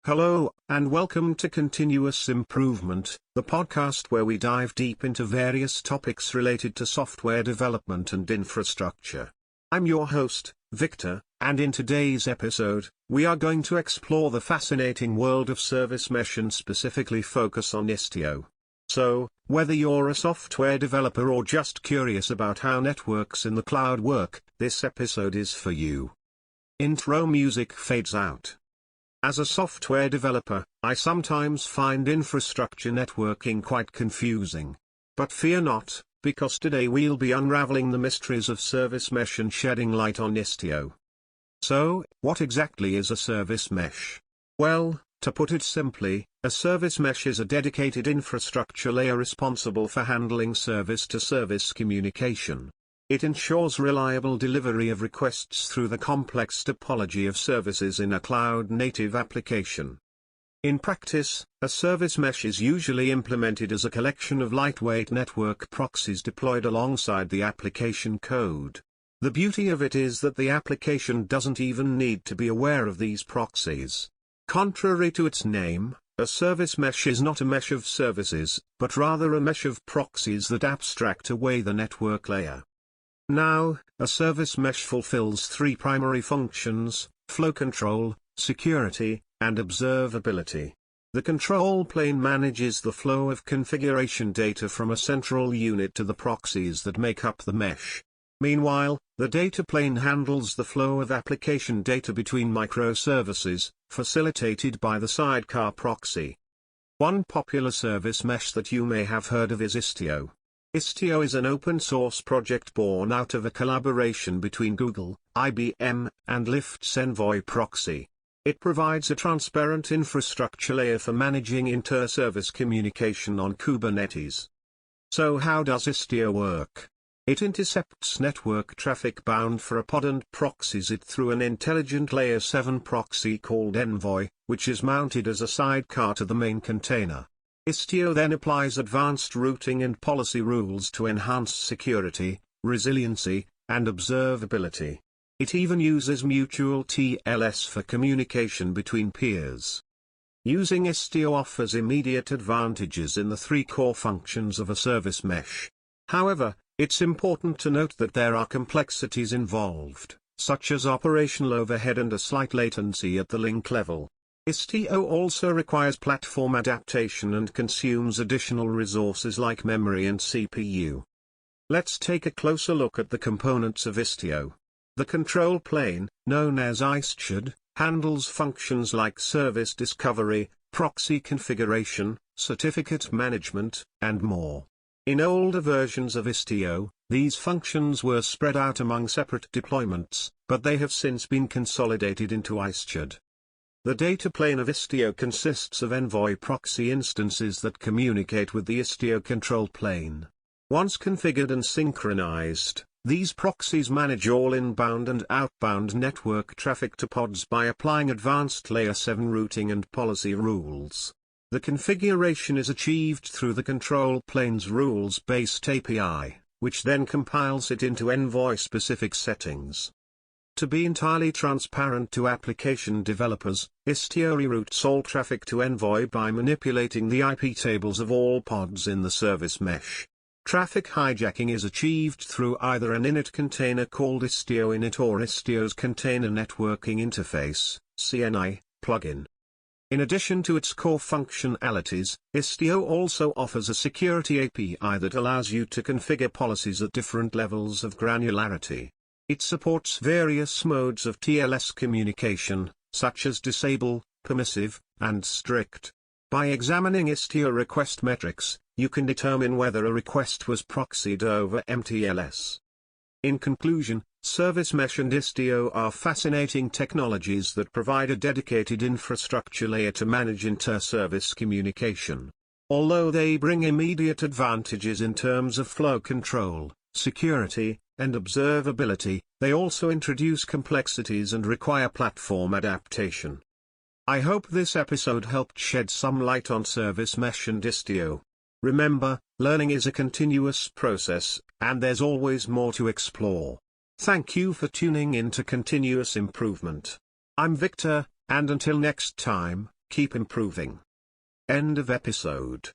Hello, and welcome to Continuous Improvement, the podcast where we dive deep into various topics related to software development and infrastructure. I'm your host, Victor, and in today's episode, we are going to explore the fascinating world of service mesh and specifically focus on Istio. So, whether you're a software developer or just curious about how networks in the cloud work, this episode is for you. Intro music fades out. As a software developer, I sometimes find infrastructure networking quite confusing. But fear not, because today we'll be unraveling the mysteries of service mesh and shedding light on Istio. So, what exactly is a service mesh? Well, to put it simply, a service mesh is a dedicated infrastructure layer responsible for handling service-to-service communication. It ensures reliable delivery of requests through the complex topology of services in a cloud-native application. In practice, a service mesh is usually implemented as a collection of lightweight network proxies deployed alongside the application code. The beauty of it is that the application doesn't even need to be aware of these proxies. Contrary to its name, a service mesh is not a mesh of services, but rather a mesh of proxies that abstract away the network layer. Now, a service mesh fulfills three primary functions: flow control, security, and observability. The control plane manages the flow of configuration data from a central unit to the proxies that make up the mesh. Meanwhile, the data plane handles the flow of application data between microservices, facilitated by the sidecar proxy. One popular service mesh that you may have heard of is Istio. Istio is an open-source project born out of a collaboration between Google, IBM, and Lyft's Envoy proxy. It provides a transparent infrastructure layer for managing inter-service communication on Kubernetes. So how does Istio work? It intercepts network traffic bound for a pod and proxies it through an intelligent Layer 7 proxy called Envoy, which is mounted as a sidecar to the main container. Istio then applies advanced routing and policy rules to enhance security, resiliency, and observability. It even uses mutual TLS for communication between peers. Using Istio offers immediate advantages in the three core functions of a service mesh. However, it's important to note that there are complexities involved, such as operational overhead and a slight latency at the link level. Istio also requires platform adaptation and consumes additional resources like memory and CPU. Let's take a closer look at the components of Istio. The control plane, known as Istio, handles functions like service discovery, proxy configuration, certificate management, and more. In older versions of Istio, these functions were spread out among separate deployments, but they have since been consolidated into Istio. The data plane of Istio consists of Envoy proxy instances that communicate with the Istio control plane. Once configured and synchronized, these proxies manage all inbound and outbound network traffic to pods by applying advanced Layer 7 routing and policy rules. The configuration is achieved through the control plane's rules-based API, which then compiles it into Envoy-specific settings. To be entirely transparent to application developers, Istio reroutes all traffic to Envoy by manipulating the IP tables of all pods in the service mesh. Traffic hijacking is achieved through either an init container called Istio init or Istio's Container Networking Interface (CNI) plugin. In addition to its core functionalities, Istio also offers a security API that allows you to configure policies at different levels of granularity. It supports various modes of TLS communication, such as disable, permissive, and strict. By examining Istio request metrics, you can determine whether a request was proxied over MTLS. In conclusion, service mesh and Istio are fascinating technologies that provide a dedicated infrastructure layer to manage inter-service communication. Although they bring immediate advantages in terms of flow control, security, and observability, they also introduce complexities and require platform adaptation. I hope this episode helped shed some light on service mesh and Istio. Remember, learning is a continuous process, and there's always more to explore. Thank you for tuning in to Continuous Improvement. I'm Victor, and until next time, Keep improving. End of episode.